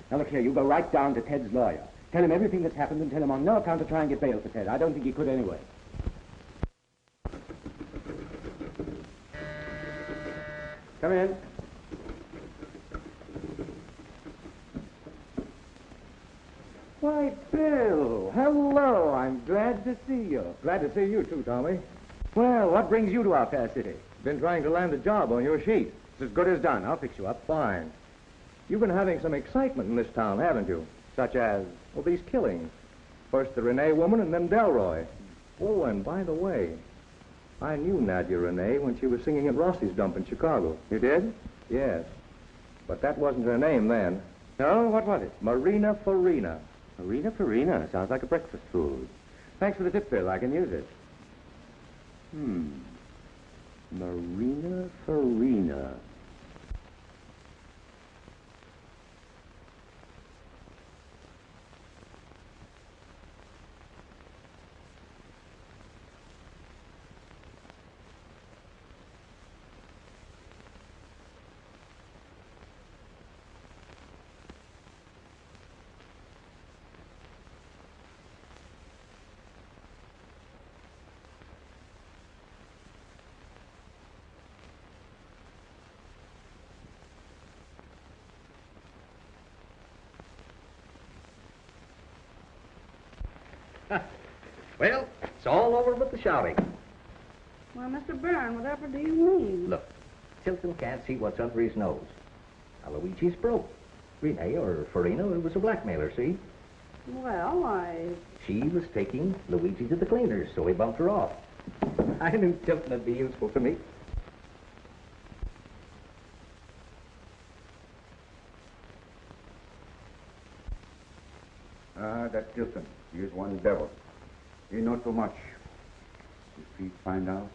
Now, look here, you go right down to Ted's lawyer. Tell him everything that's happened and tell him on no account to try and get bail for Ted. I don't think he could anyway. Come in. Why, Bill, hello. I'm glad to see you. Glad to see you too, Tommy. Well, what brings you to our fair city? Been trying to land a job on your sheet. It's as good as done. I'll fix you up. Fine. You've been having some excitement in this town, haven't you? Such as? Well, these killings. First the Renee woman and then Delroy. Oh, and by the way, I knew Nadia Renee when she was singing at Rossi's dump in Chicago. You did? Yes. But that wasn't her name then. No? What was it? Marina Farina. Marina Farina. Sounds like a breakfast food. Thanks for the tip, Bill. I can use it. Marina Farina. Well, it's all over with the shouting. Well, Mr. Byrne, whatever do you mean? Look, Tilton can't see what's under his nose. Now, Luigi's broke. Renee, or Farina, was a blackmailer, see? Well, She was taking Luigi to the cleaners, so he bumped her off. I knew Tilton would be useful to me. That's Tilton. He is one devil. He know too much. If he find out...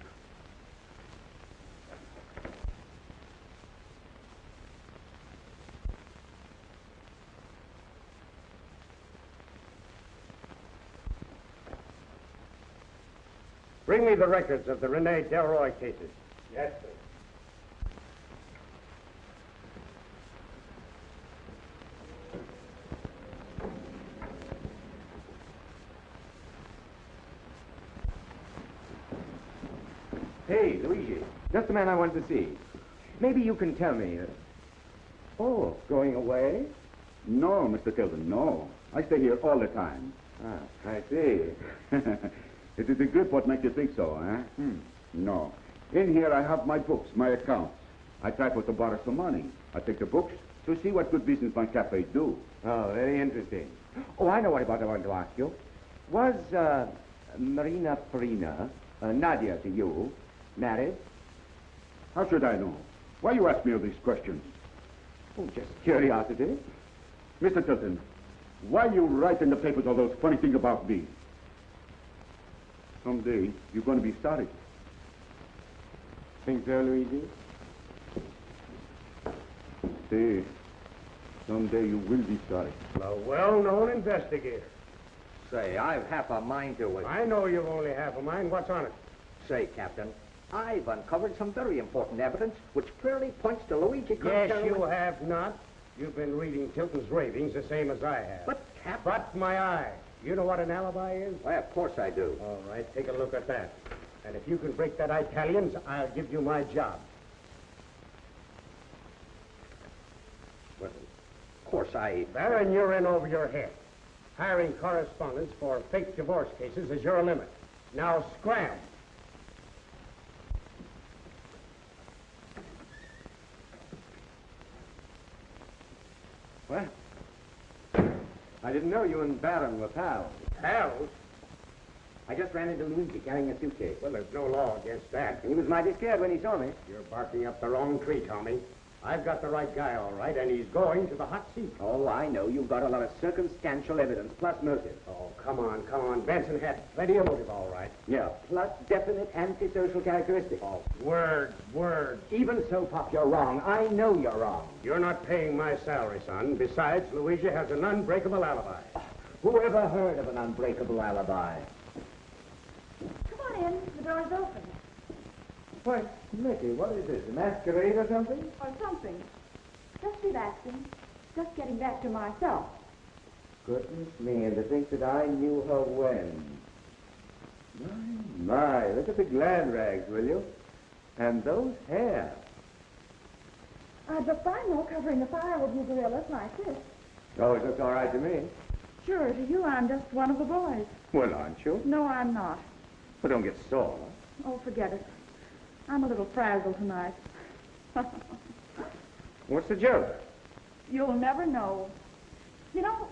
Bring me the records of the Renee Delroy cases. Yes, sir. Hey, Luigi. Just the man I wanted to see. Maybe you can tell me. Oh, going away? No, Mr. Tilton, no. I stay here all the time. Ah, I see. It is the grip what makes you think so, eh? No. In here I have my books, my accounts. I try to borrow some money. I take the books to see what good business my cafe do. Oh, very interesting. Oh, I know what I wanted to ask you. Was Marina Farina, Nadia to you, married? How should I know? Why you ask me all these questions? Oh, just curiosity. Mr. Tilton, why you write in the papers all those funny things about me? Someday you're going to be sorry. Think so, Luigi? See, someday you will be sorry. A well-known investigator. Say, I've half a mind to it. I know you've only half a mind. What's on it? Say, Captain, I've uncovered some very important evidence which clearly points to Luigi Yes, Costello. you have not. You've been reading Tilton's ravings the same as I have. But, Captain... But my eye. You know what an alibi is? Why, of course I do. All right, take a look at that. And if you can break that Italians, I'll give you my job. Well, of course I... Baron, you're in over your head. Hiring correspondents for fake divorce cases is your limit. Now scram. Well, I didn't know you and Baron were pals. Pals? I just ran into Luigi carrying a suitcase. Well, there's no law against that. He was mighty scared when he saw me. You're barking up the wrong tree, Tommy. I've got the right guy, all right, and he's going to the hot seat. Oh, I know. You've got a lot of circumstantial evidence, plus motive. Oh, come on, come on. Benson had plenty of motive, all right. Yeah, plus definite antisocial characteristics. Oh, words. Even so, Pop, you're wrong. I know you're wrong. You're not paying my salary, son. Besides, Luigi has an unbreakable alibi. Who ever heard of an unbreakable alibi? Come on in. The door's open. Why, Smitty, what is this, a masquerade or something? Or something. Just relaxing. Just getting back to myself. Goodness me, and to think that I knew her when. My, look at the gland rags, will you? And those hair. I'd look fine, though, covering the fire with you gorillas like this. Oh, it looks all right to me. Sure, to you, I'm just one of the boys. Well, aren't you? No, I'm not. Well, don't get sore. Oh, forget it. I'm a little frazzled tonight. What's the joke? You'll never know. You know,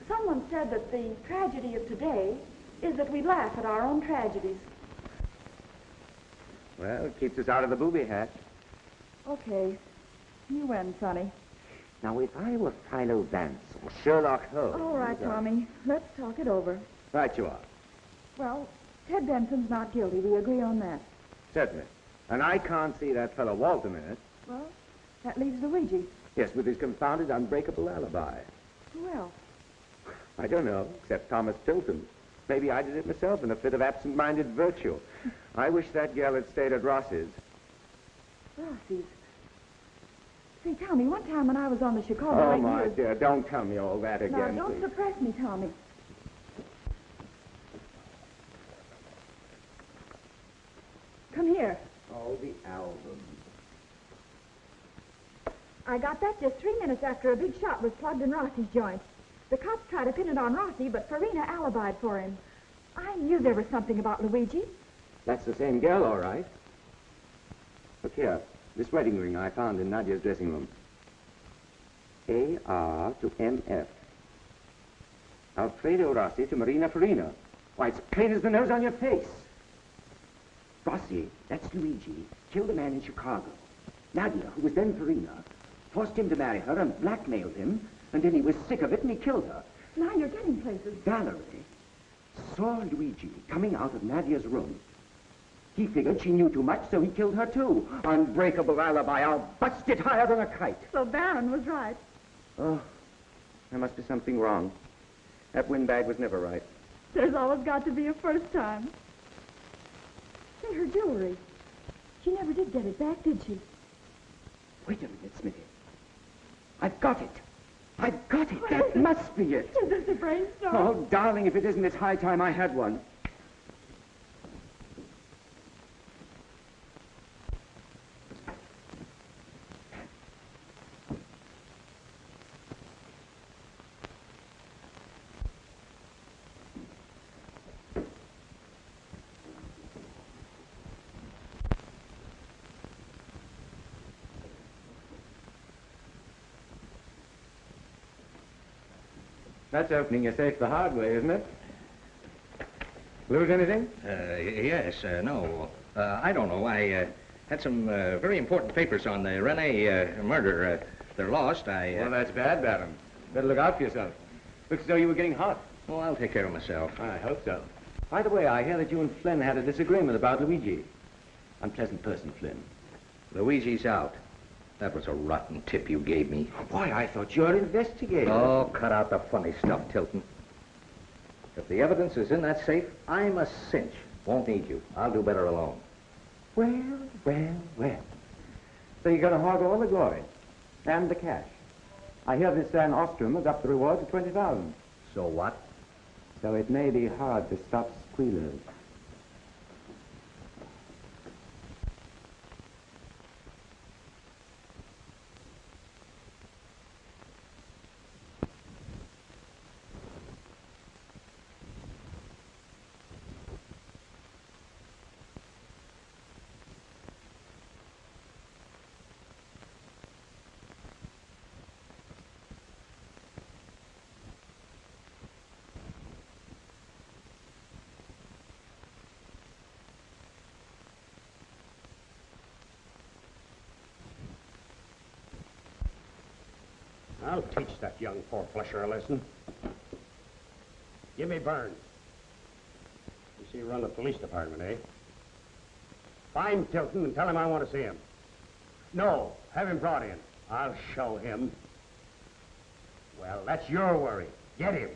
someone said that the tragedy of today is that we laugh at our own tragedies. Well, it keeps us out of the booby hatch. Okay. You win, Sonny. Now, if I were Philo Vance or Sherlock Holmes... All right, Tommy. Let's talk it over. Right you are. Well, Ted Benson's not guilty. We agree on that. Certainly. And I can't see that fellow Walton in it. Well, that leaves Luigi. Yes, with his confounded unbreakable alibi. Who else? I don't know, except Thomas Tilton. Maybe I did it myself in a fit of absent-minded virtue. I wish that girl had stayed at Ross's. Ross's? See, Tommy, one time when I was on the Chicago... Oh, my dear, don't tell me all that again, Now, don't please. suppress me, Tommy. Come here. Oh, the album. I got that just 3 minutes after a big shot was plugged in Rossi's joint. The cops tried to pin it on Rossi, but Farina alibied for him. I knew there was something about Luigi. That's the same girl, all right. Look here, this wedding ring I found in Nadia's dressing room. A.R. to M.F. Alfredo Rossi to Marina Farina. Why, it's plain as the nose on your face. Rossi, that's Luigi, killed a man in Chicago. Nadia, who was then Farina, forced him to marry her and blackmailed him, and then he was sick of it and he killed her. Now you're getting places. Valerie, saw Luigi coming out of Nadia's room. He figured she knew too much, so he killed her too. Unbreakable alibi. I'll bust it higher than a kite. So Baron was right. Oh, there must be something wrong. That windbag was never right. There's always got to be a first time. Say, her jewelry. She never did get it back, did she? Wait a minute, Smitty. I've got it. I've got it. That must be it. Is this a brainstorm? Oh, darling, if it isn't, it's high time I had one. That's opening your safe the hard way, isn't it? Lose anything? Yes, no. I don't know. I had some very important papers on the Renee murder. They're lost. Well, that's bad, Baron. Better look out for yourself. Looks as though you were getting hot. Oh, I'll take care of myself. I hope so. By the way, I hear that you and Flynn had a disagreement about Luigi. Unpleasant person, Flynn. Luigi's out. That was a rotten tip you gave me. Why, I thought you were investigating. Oh, cut out the funny stuff, Tilton. If the evidence is in that safe, I'm a cinch. Won't need you. I'll do better alone. Well, well, well. So you're going to hog all the glory and the cash. I hear this Van Ostrum has upped the reward to $20,000. So what? So it may be hard to stop squealers. I'll teach that young four-flusher a lesson. Give me Burns. You see, run the police department, eh? Find Tilton and tell him I want to see him. No, have him brought in. I'll show him. Well, that's your worry. Get him.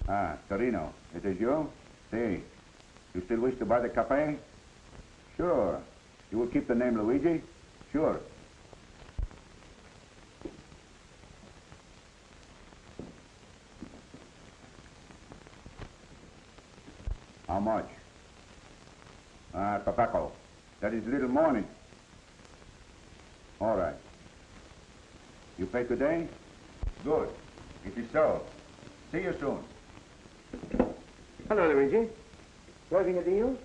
Ah, Torino, it is you? See, you still wish to buy the cafe? Sure. You will keep the name Luigi? Sure. How much? Ah, tobacco. That is little morning. All right. You pay today? Good. It is so. See you soon. Hello, Luigi. Closing a deal?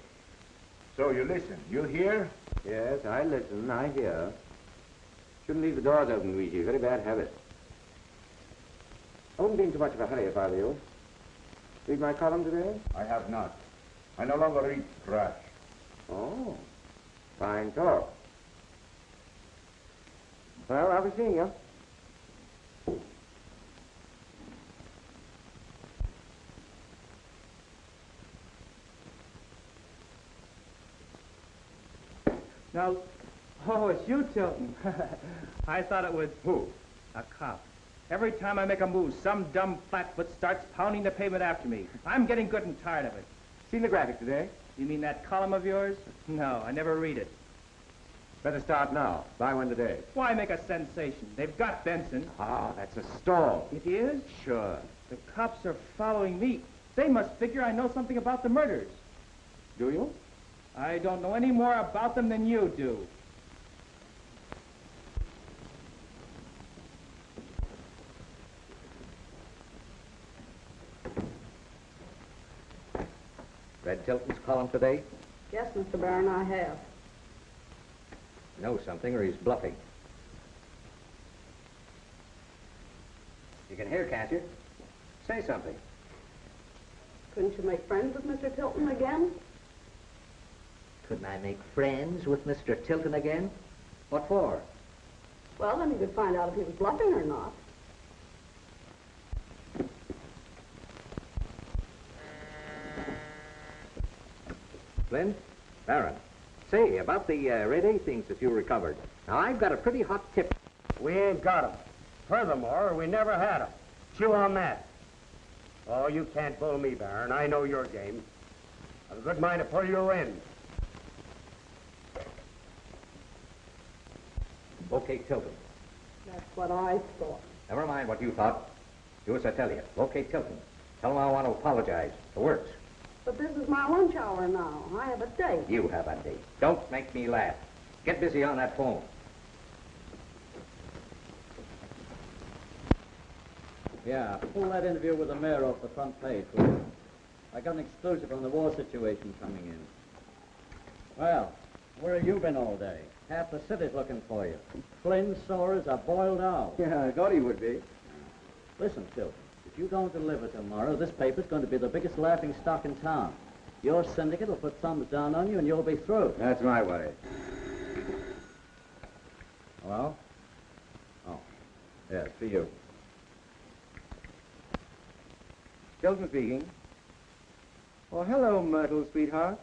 So you listen. You hear? Yes, I listen. I hear. Shouldn't leave the doors open, Luigi. Very bad habit. I wouldn't be in too much of a hurry if I were you. Read my column today? I have not. I no longer read trash. Oh, fine talk. Well, I'll be seeing you. Now, oh, it's you, Tilton. I thought it was... Who? A cop. Every time I make a move, some dumb flatfoot starts pounding the pavement after me. I'm getting good and tired of it. Seen the graphic today? You mean that column of yours? No, I never read it. Better start now. Buy one today. Why make a sensation? They've got Benson. Ah, that's a stall. It is? Sure. The cops are following me. They must figure I know something about the murders. Do you? I don't know any more about them than you do. Read Tilton's column today? Yes, Mr. Barron, I have. Knows something or he's bluffing. You can hear, can't you? Say something. Couldn't you make friends with Mr. Tilton again? Couldn't I make friends with Mr. Tilton again? What for? Well, then you could find out if he was bluffing or not. Flynn? Baron. Say, about the Renee things that you recovered. Now, I've got a pretty hot tip. We ain't got 'em. Furthermore, we never had 'em. Chew on that. Oh, you can't bull me, Baron. I know your game. I've a good mind to pull your end. Locate Tilton. That's what I thought. Never mind what you thought. Do as I tell you. Locate Tilton. Tell him I want to apologize. The works. But this is my lunch hour now. I have a date. You have a date. Don't make me laugh. Get busy on that phone. Yeah, pull that interview with the mayor off the front page, will you? I got an exclusive on the war situation coming in. Well, where have you been all day? Half the city's looking for you. Flynn's sores are boiled out. Yeah, I thought he would be. Listen, Tilton, if you don't deliver tomorrow, this paper's going to be the biggest laughing stock in town. Your syndicate will put thumbs down on you and you'll be through. That's my worry. Hello? Oh, yes, for you. Tilton speaking. Oh, hello, Myrtle, sweetheart.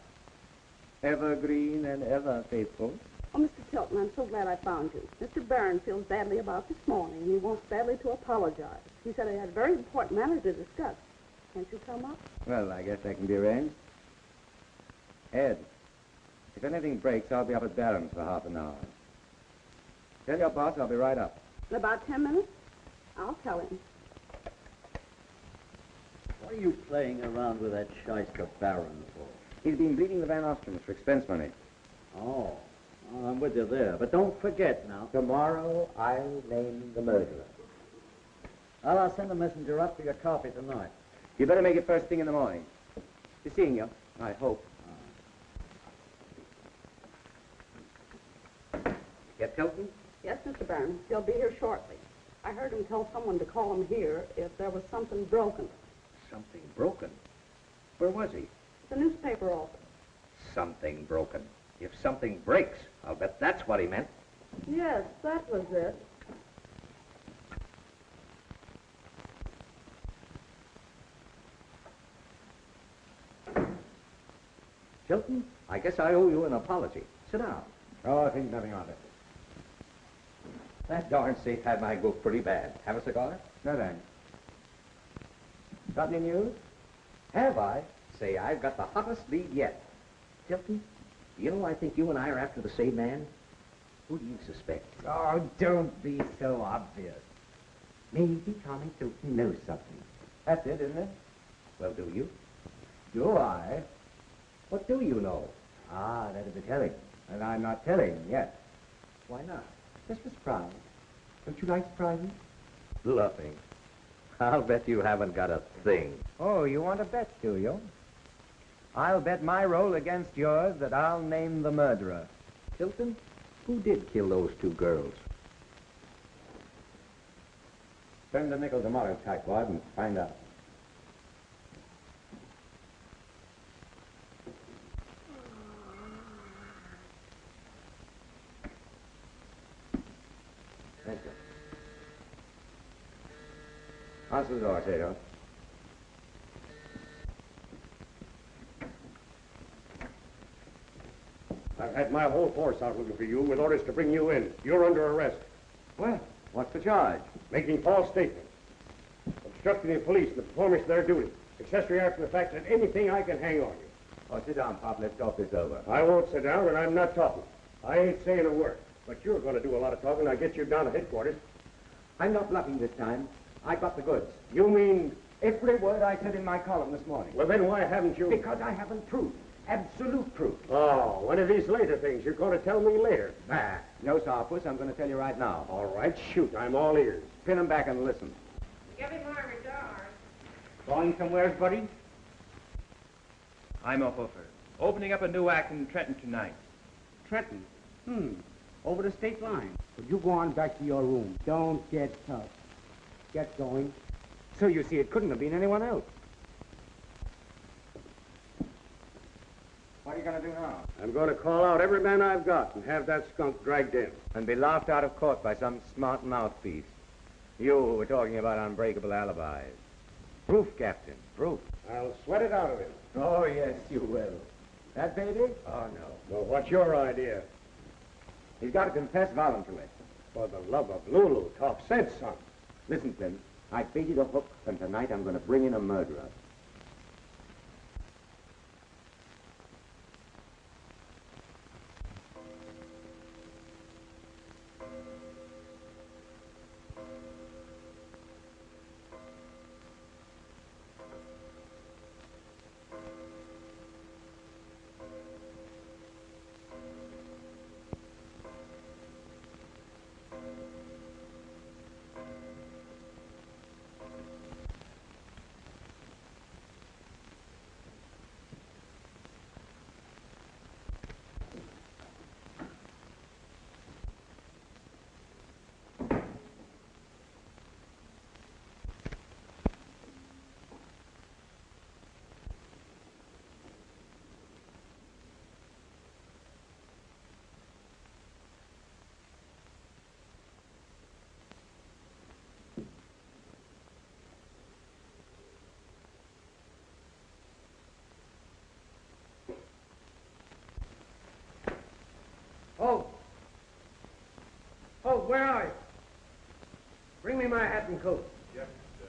Ever green and ever faithful. Oh, Mr. Tilton, I'm so glad I found you. Mr. Barron feels badly about this morning, and he wants badly to apologize. He said he had a very important matter to discuss. Can't you come up? Well, I guess that can be arranged. Ed, if anything breaks, I'll be up at Barron's for half an hour. Tell your boss I'll be right up. In about 10 minutes? I'll tell him. What are you playing around with that shyster Baron for? He's been bleeding the Van Ostrums for expense money. Oh, I'm with you there. But don't forget now. Tomorrow, I'll name the murderer. Well, I'll send a messenger up for your coffee tonight. You better make it first thing in the morning. Be seeing you, I hope. Get Tilton? Yes, Mr. Barron. He'll be here shortly. I heard him tell someone to call him here if there was something broken. Something broken? Where was he? The newspaper office. Something broken. If something breaks, I'll bet that's what he meant. Yes, that was it. Tilton, I guess I owe you an apology. Sit down. Oh, I think nothing of it. That darn safe had my book pretty bad. Have a cigar? No, thanks. Got any news? Have I? Say, I've got the hottest lead yet. Tilton, you know, I think you and I are after the same man. Who do you suspect? Oh, don't be so obvious. Maybe Tommy Tilton knows something. That's it, isn't it? Well, do you? Do I? What do you know? Ah, that'd be telling. And I'm not telling yet. Why not? Just a surprise. Don't you like surprises? Bluffing. I'll bet you haven't got a thing. Oh, you want to bet, do you? I'll bet my roll against yours that I'll name the murderer. Tilton, who did kill those two girls? Spend a nickel tomorrow, tightwad, and find out. Thank you. Answer the door, Tato. I've had my whole force out looking for you with orders to bring you in. You're under arrest. Well, what's the charge? Making false statements. Obstructing the police in the performance of their duty. Accessory after the fact that anything I can hang on you. Oh, sit down, Pop. Let's talk this over. I won't sit down, and I'm not talking. I ain't saying a word. But you're going to do a lot of talking. I'll get you down to headquarters. I'm not bluffing this time. I got the goods. You mean... Every word I said in my column this morning. Well, then why haven't you... Because I haven't proof. Absolute proof. Oh, one of these later things you're going to tell me later. Bah. No, Sophus. I'm going to tell you right now. All right, shoot. I'm all ears. Pin 'em back and listen. Give him my regards. Going somewhere, buddy? I'm a hoofer. Opening up a new act in Trenton tonight. Trenton? Over the state line. But you go on back to your room. Don't get tough. Get going. So you see, it couldn't have been anyone else. are you going to do now? I'm going to call out every man I've got and have that skunk dragged in. And be laughed out of court by some smart mouthpiece. You who were talking about unbreakable alibis. Proof, Captain, proof. I'll sweat it out of him. Oh, yes, you will. That baby? Oh, no. Well, what's your idea? He's got to confess voluntarily. For the love of Lulu, talk sense, son. Listen, Clint, I baited a hook, and tonight I'm going to bring in a murderer. Oh, where are you? Bring me my hat and coat. Yes, sir.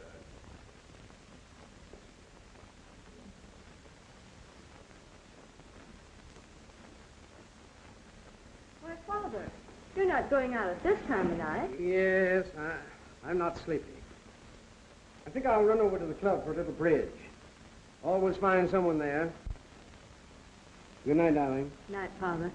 Why, Father, you're not going out at this time of night. Yes, I'm not sleepy. I think I'll run over to the club for a little bridge. Always find someone there. Good night, darling. Night, Father.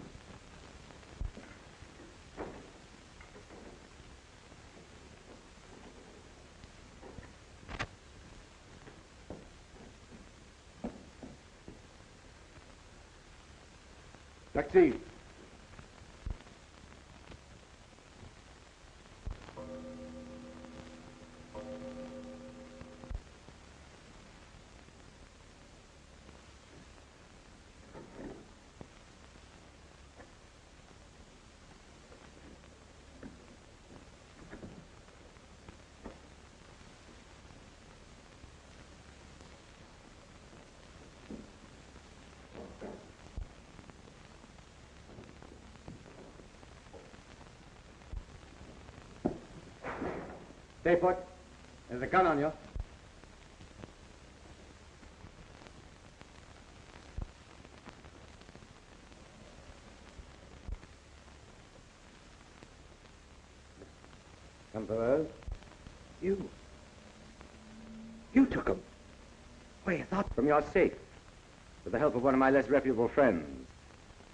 Taxi. Stay put. There's a gun on you. Come to us. You took him. Why, you thought from your safe. With the help of one of my less reputable friends.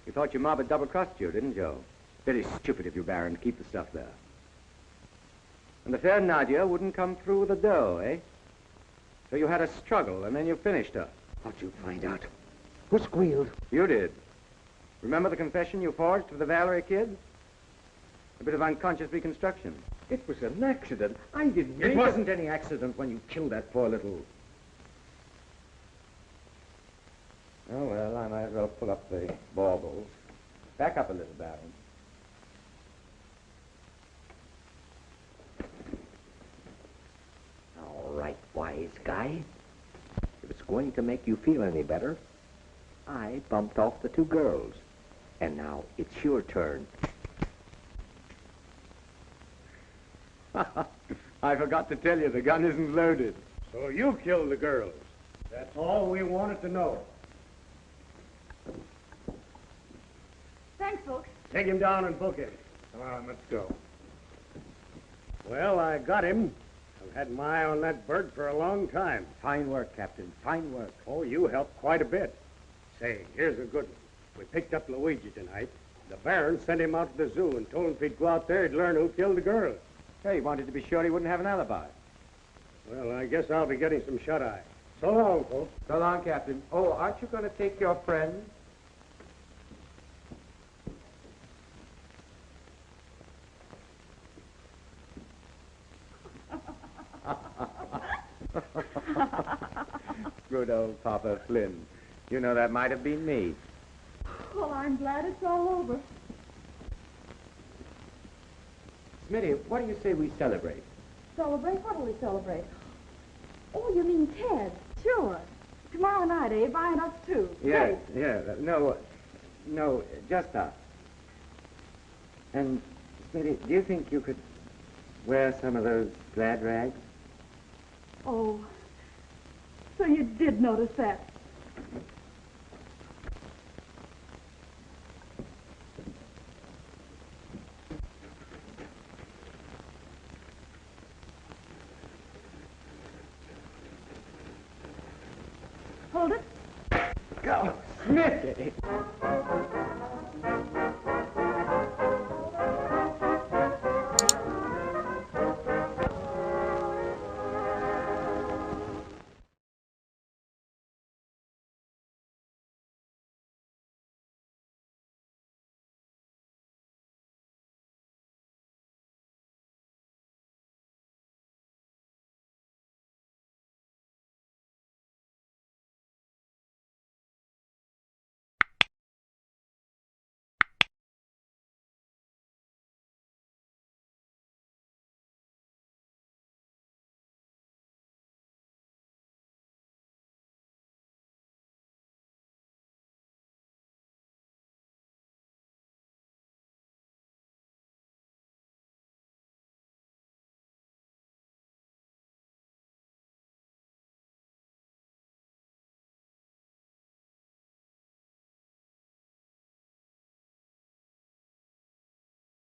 You thought your mob had double-crossed you, didn't you? Very stupid of you, Baron, to keep the stuff there. And the fair Nadia wouldn't come through with the dough, eh? So you had a struggle, and then you finished her. How'd you find out? Who squealed? You did. Remember the confession you forged for the Valerie kid? A bit of unconscious reconstruction. It was an accident. I didn't mean It wasn't any accident when you killed that poor little... Oh, well, I might as well pull up the baubles. Back up a little, Baron. All right, wise guy. If it's going to make you feel any better, I bumped off the two girls. And now it's your turn. I forgot to tell you, the gun isn't loaded. So you killed the girls. That's all we wanted to know. Thanks, folks. Take him down and book him. Come on, let's go. Well, I got him. I've had my eye on that bird for a long time. Fine work, Captain. Fine work. Oh, you helped quite a bit. Say, here's a good one. We picked up Luigi tonight. The Baron sent him out to the zoo and told him if he'd go out there, he'd learn who killed the girls. Hey, he wanted to be sure he wouldn't have an alibi. Well, I guess I'll be getting some shut-eye. So long, folks. So long, Captain. Oh, aren't you going to take your friend? Good old Papa Flynn. You know, that might have been me. Well, I'm glad it's all over. Smitty, what do you say we celebrate? Celebrate? What'll we celebrate? Oh, you mean Ted? Sure. Tomorrow night, eh? Vi and us too. Yes, yeah. No, just us. And, Smitty, do you think you could wear some of those glad rags? Oh, so you did notice that. Hold it. Go, Smitty!